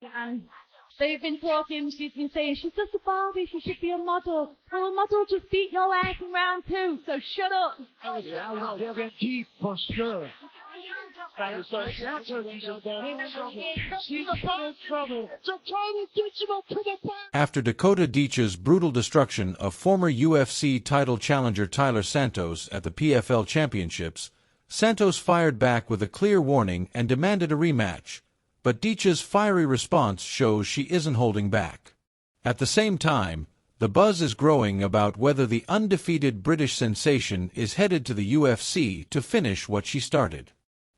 And they've been talking, she's been saying, she's just a Barbie, she should be a model. Well, a model just beat your ass in round 2, so shut up. They'll get deep for sure. After Dakota Ditcheva's brutal destruction of former UFC title challenger Taila Santos at the PFL Championships, Santos fired back with a clear warning and demanded a rematch. But Ditcheva's fiery response shows she isn't holding back. At the same time, the buzz is growing about whether the undefeated British sensation is headed to the UFC to finish what she started.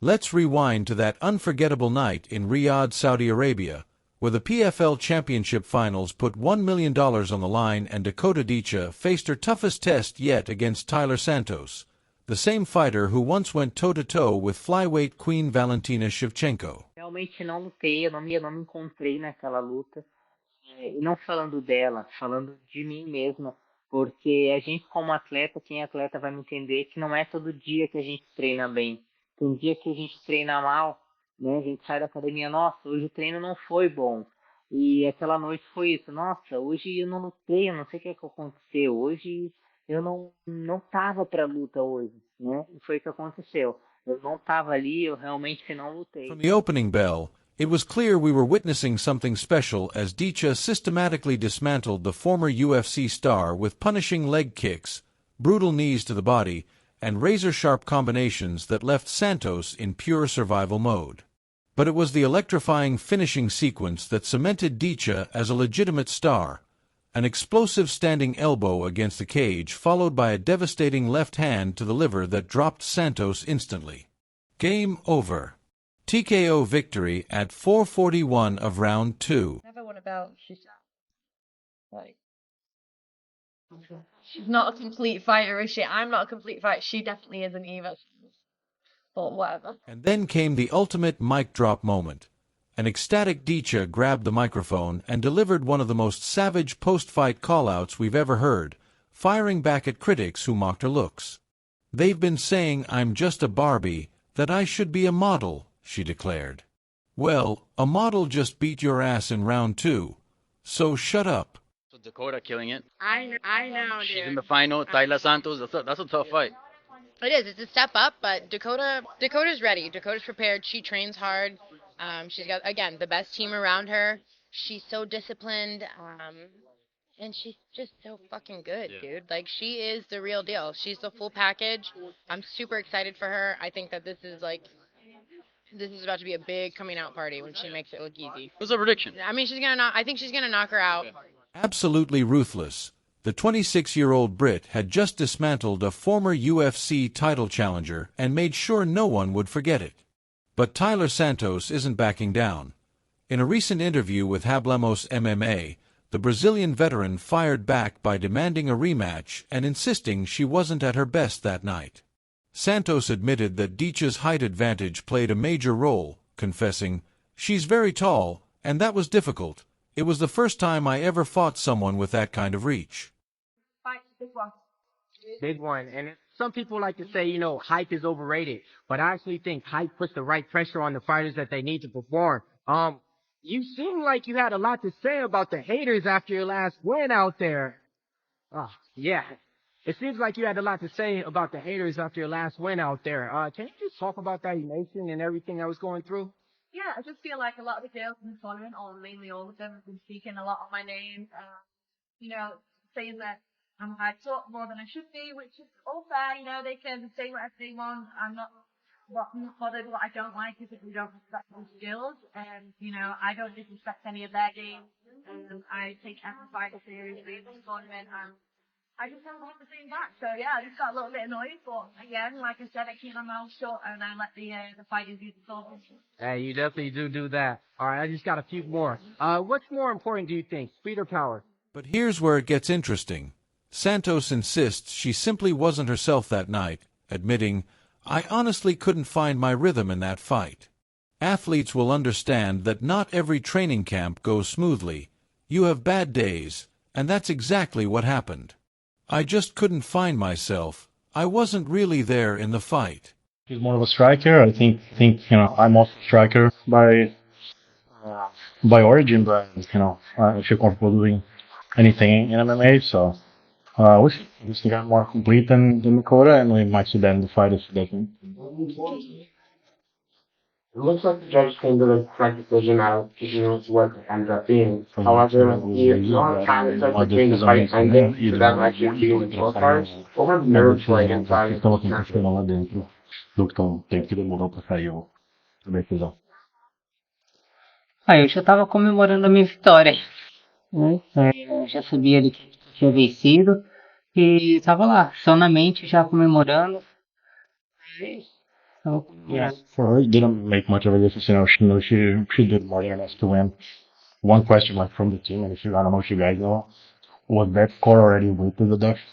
Let's rewind to that unforgettable night in Riyadh, Saudi Arabia, where the PFL Championship finals put $1 million on the line and Dakota Ditcheva faced her toughest test yet against Taila Santos, the same fighter who once went toe-to-toe with flyweight queen Valentina Shevchenko. Realmente não lutei, eu não me encontrei naquela luta. E não falando dela, falando de mim mesma. Porque a gente como atleta, quem é atleta vai me entender que não é todo dia que a gente treina bem. Tem dia que a gente treina mal, né? A gente sai da academia, nossa, hoje o treino não foi bom. E aquela noite foi isso, nossa, hoje eu não lutei, eu não sei o que aconteceu. Hoje eu não tava pra luta hoje, né? E foi o que aconteceu. Eu não tava ali, eu realmente não lutei. From the opening bell, it was clear we were witnessing something special as Ditcheva systematically dismantled the former UFC star with punishing leg kicks, brutal knees to the body, and razor-sharp combinations that left Santos in pure survival mode. But it was the electrifying finishing sequence that cemented Ditcheva as a legitimate star, an explosive standing elbow against the cage followed by a devastating left hand to the liver that dropped Santos instantly. Game over. TKO victory at 4:41 of round 2. Never won a belt, she's like... She's not a complete fighter, is she? I'm not a complete fighter. She definitely isn't either. But whatever. And then came the ultimate mic drop moment. An ecstatic Ditcheva grabbed the microphone and delivered one of the most savage post-fight callouts we've ever heard, firing back at critics who mocked her looks. "They've been saying I'm just a Barbie, that I should be a model," she declared. "Well, a model just beat your ass in round 2, so shut up." So Dakota killing it. I know, dude. She's in the final. Taila Santos. That's a tough fight. It is. It's a step up, but Dakota's ready. Dakota's prepared. She trains hard. She's got, again, the best team around her. She's so disciplined. And she's just so fucking good, dude. Like, she is the real deal. She's the full package. I'm super excited for her. I think that this is about to be a big coming out party when she makes it look easy. What's the prediction? I mean, I think she's gonna knock her out. Absolutely ruthless, the 26-year-old Brit had just dismantled a former UFC title challenger and made sure no one would forget it. But Taila Santos isn't backing down. In a recent interview with Hablemos MMA, the Brazilian veteran fired back by demanding a rematch and insisting she wasn't at her best that night. Santos admitted that Ditcheva's height advantage played a major role, confessing, "She's very tall, and that was difficult. It was the first time I ever fought someone with that kind of reach." Big one. And some people like to say, hype is overrated, but I actually think hype puts the right pressure on the fighters that they need to perform. You seem like you had a lot to say about the haters after your last win out there. Yeah. It seems like you had a lot to say about the haters after your last win out there. Can you just talk about that emotion and everything that was going through? Yeah, I just feel like a lot of the girls in the tournament, or mainly all of them, have been speaking a lot on my name. Saying that I'm hyped up more than I should be, which is all fair. They can say whatever they want. I'm not bothered. What I don't like is that we don't respect the skills, and I don't disrespect any of their games. I take every fight seriously in this tournament, and I just don't want the same back. So yeah, I just got a little bit annoyed, but again, like I said, I keep my mouth shut and I let the fighters do the talking. Hey, you definitely do that. All right, I just got a few more. What's more important, do you think, speed or power? But here's where it gets interesting. Santos insists she simply wasn't herself that night, admitting, "I honestly couldn't find my rhythm in that fight." Athletes will understand that not every training camp goes smoothly. You have bad days, and that's exactly what happened. "I just couldn't find myself. I wasn't really there in the fight." He's more of a striker. I think I'm also a striker by by origin, but I feel comfortable doing anything in MMA. So we see. This got more complete than Dakota, and we might see that in the fight if it doesn't. It looks like the judge came to the correct decision out of what it ended up being. However, you don't have time to start between the fight ending for that actually being the scorecards. What were the nerves like inside? Estava com costela lá dentro do que tem que demorar para sair a decisão. Eu já estava comemorando a minha vitória, né? Eu já sabia ali que tinha vencido e estava lá, só na mente já comemorando. Tava Yeah, comemorando. for her, it didn't make much of a difference. She did more than enough to win. One question, like from the team, and I don't know if you guys know, was that score already with the deduction?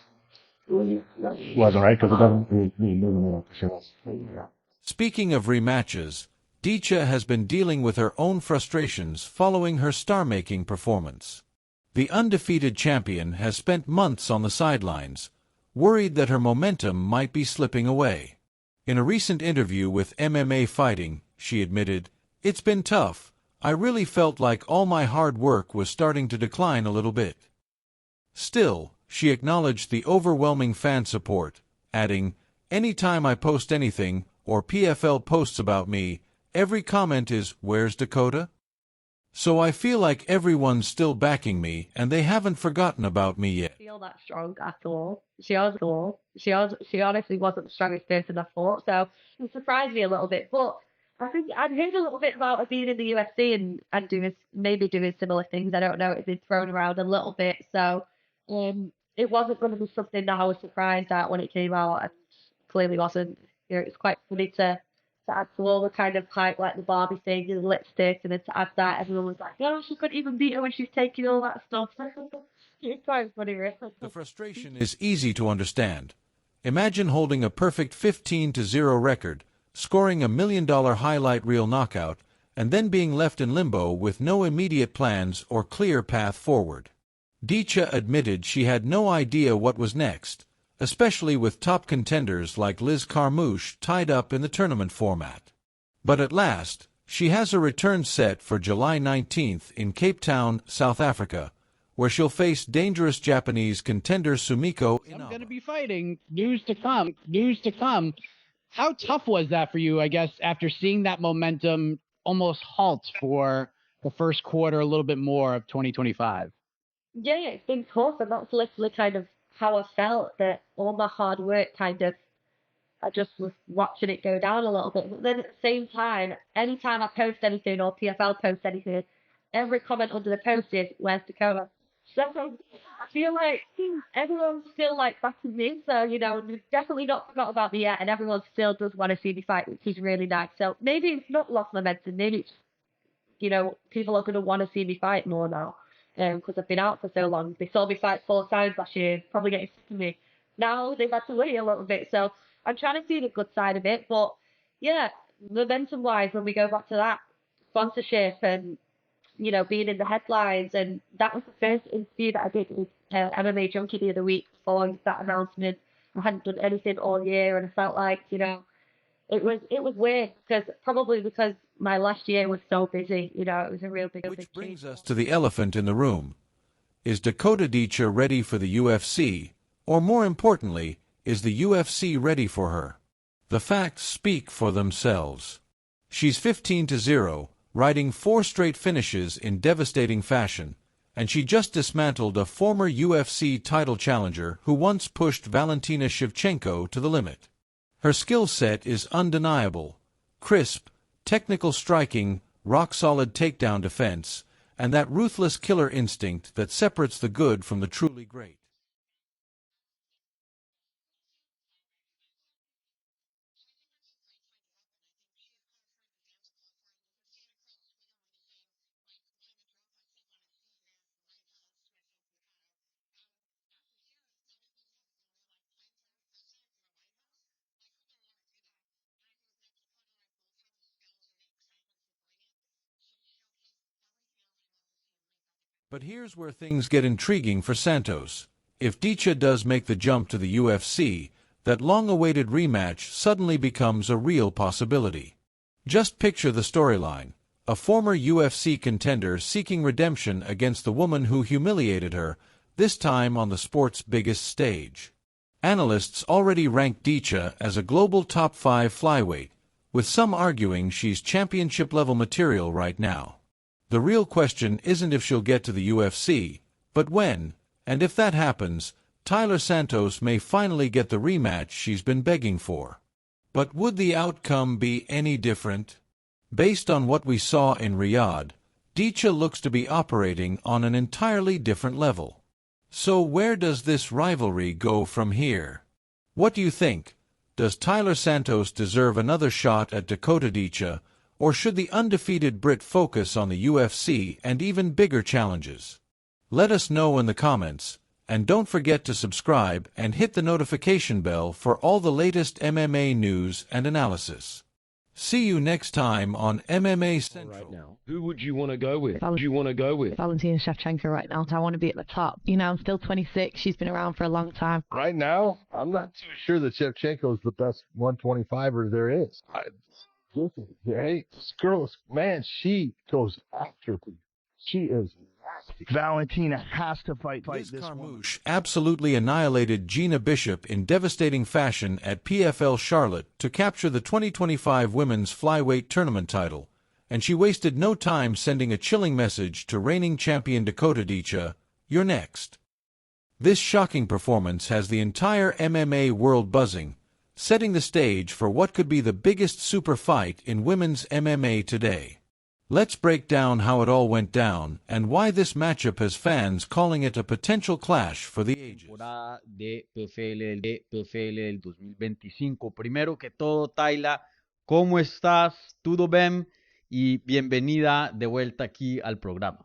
Wasn't right because it doesn't really. Speaking of rematches, Ditcheva has been dealing with her own frustrations following her star-making performance. The undefeated champion has spent months on the sidelines, worried that her momentum might be slipping away. In a recent interview with MMA Fighting, she admitted, "It's been tough. I really felt like all my hard work was starting to decline a little bit." Still, she acknowledged the overwhelming fan support, adding, "Anytime I post anything, or PFL posts about me, every comment is, 'Where's Dakota?' So I feel like everyone's still backing me, and they haven't forgotten about me yet." Feel that strong at all. She honestly wasn't the strongest person I thought, so it surprised me a little bit. But I think I'd heard a little bit about her being in the UFC and doing similar things. I don't know, it's been thrown around a little bit, so it wasn't going to be something that I was surprised at when it came out, and clearly wasn't. It's quite funny to add to all the kind of hype like the Barbie thing and the lipstick, and then to add that, everyone was like, "No, she couldn't even beat her when she's taking all that stuff." It's quite funny, really. The frustration is easy to understand. Imagine holding a perfect 15-0 record, scoring $1 million highlight reel knockout, and then being left in limbo with no immediate plans or clear path forward. Ditcheva admitted she had no idea what was next, especially with top contenders like Liz Carmouche tied up in the tournament format. But at last, she has a return set for July 19th in Cape Town, South Africa, where she'll face dangerous Japanese contender Sumiko Inaba. I'm going to be fighting. News to come. News to come. How tough was that for you, I guess, after seeing that momentum almost halt for the first quarter, a little bit more of 2025? Yeah, it's been tough, and that's literally kind of how I felt, that all my hard work I just was watching it go down a little bit. But then at the same time, anytime I post anything or PFL post anything, every comment under the post is, "Where's Dakota?" So I feel like everyone's still like backing me, so they've definitely not forgot about me yet, and everyone still does want to see me fight, which is really nice. So maybe it's not lost momentum, maybe it's people are going to want to see me fight more now, because I've been out for so long. They saw me fight 4 times last year, probably getting sick of me. Now they've had to wait a little bit, so I'm trying to see the good side of it. But yeah, momentum-wise, when we go back to that sponsorship and being in the headlines, and that was the first interview that I did with MMA Junkie the other week following that announcement. I hadn't done anything all year, and I felt like it was weird because my last year was so busy. It was a real big. Which brings us to the elephant in the room. Is Dakota Ditcheva ready for the UFC? Or more importantly, is the UFC ready for her? The facts speak for themselves. She's 15-0, riding 4 straight finishes in devastating fashion, and she just dismantled a former UFC title challenger who once pushed Valentina Shevchenko to the limit. Her skill set is undeniable: crisp, technical striking, rock-solid takedown defense, and that ruthless killer instinct that separates the good from the truly great. But here's where things get intriguing for Santos. If Ditcheva does make the jump to the UFC, that long-awaited rematch suddenly becomes a real possibility. Just picture the storyline. a former UFC contender seeking redemption against the woman who humiliated her, this time on the sport's biggest stage. Analysts already rank Ditcheva as a global top 5 flyweight, with some arguing she's championship-level material right now. The real question isn't if she'll get to the UFC, but when, and if that happens, Taila Santos may finally get the rematch she's been begging for. But would the outcome be any different? Based on what we saw in Riyadh, Ditcheva looks to be operating on an entirely different level. So where does this rivalry go from here? What do you think? Does Taila Santos deserve another shot at Dakota Ditcheva, or should the undefeated Brit focus on the UFC and even bigger challenges? Let us know in the comments, and don't forget to subscribe and hit the notification bell for all the latest MMA news and analysis. See you next time on MMA Central. Right now, who would you want to go with? Valentina Shevchenko right now. I want to be at the top. You know, I'm still 26. She's been around for a long time. Right now, I'm not too sure that Shevchenko is the best 125er there is. Listen, hey, this girl, man, she goes after people. She is nasty. Valentina has to fight Liz this one. Carmouche absolutely annihilated Gina Bishop in devastating fashion at PFL Charlotte to capture the 2025 Women's Flyweight Tournament title, and she wasted no time sending a chilling message to reigning champion Dakota Ditcheva, "You're next." This shocking performance has the entire MMA world buzzing, setting the stage for what could be the biggest super fight in women's MMA today. Let's break down how it all went down and why this matchup has fans calling it a potential clash for the ages. Temporada de PFL del 2025. Primero que todo, Taila, ¿cómo estás? ¿Tudo bem? Y bienvenida de vuelta aquí al programa.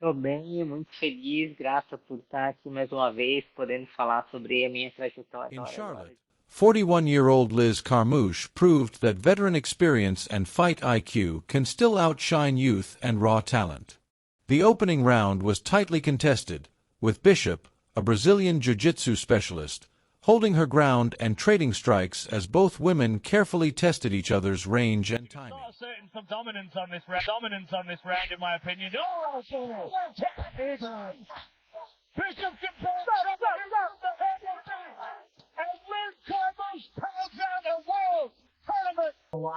Tô bem, muito feliz, grata por estar aqui mais uma vez, podendo falar sobre a minha trajetória. In Charlotte, 41-year-old Liz Carmouche proved that veteran experience and fight IQ can still outshine youth and raw talent. The opening round was tightly contested, with Bishop, a Brazilian jiu-jitsu specialist, holding her ground and trading strikes as both women carefully tested each other's range and timing. Some dominance on this round, in my opinion. Oh, Bishop and Liz Carmouche pounds out a world tournament. Wow.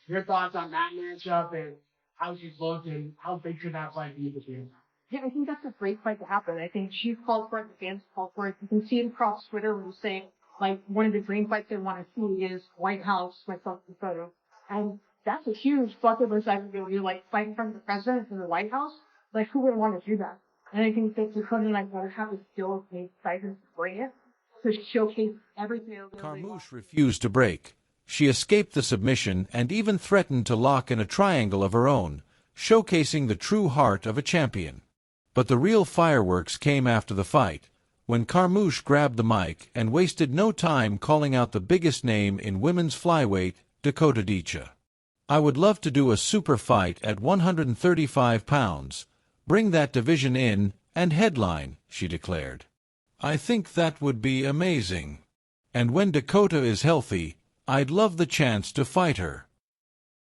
Your thoughts on that matchup and how she's looked and how big should that fight be this year? Yeah, I think that's a great fight to happen. I think she called for it, the fans called for it. You can see it across Twitter when saying, like, one of the dream fights they want to see is White House, myself and photo. And that's a huge bucket list item. You're like fighting from the president in the White House. Like, who would want to do that? And I think that Dakota and I want to have the skill of being fighters to bring it to showcase everything. Carmouche refused to break. She escaped the submission and even threatened to lock in a triangle of her own, showcasing the true heart of a champion. But the real fireworks came after the fight, when Carmouche grabbed the mic and wasted no time calling out the biggest name in women's flyweight, Dakota Ditcheva. "I would love to do a super fight at 135 pounds, bring that division in, and headline," she declared. "I think that would be amazing. And when Dakota is healthy, I'd love the chance to fight her."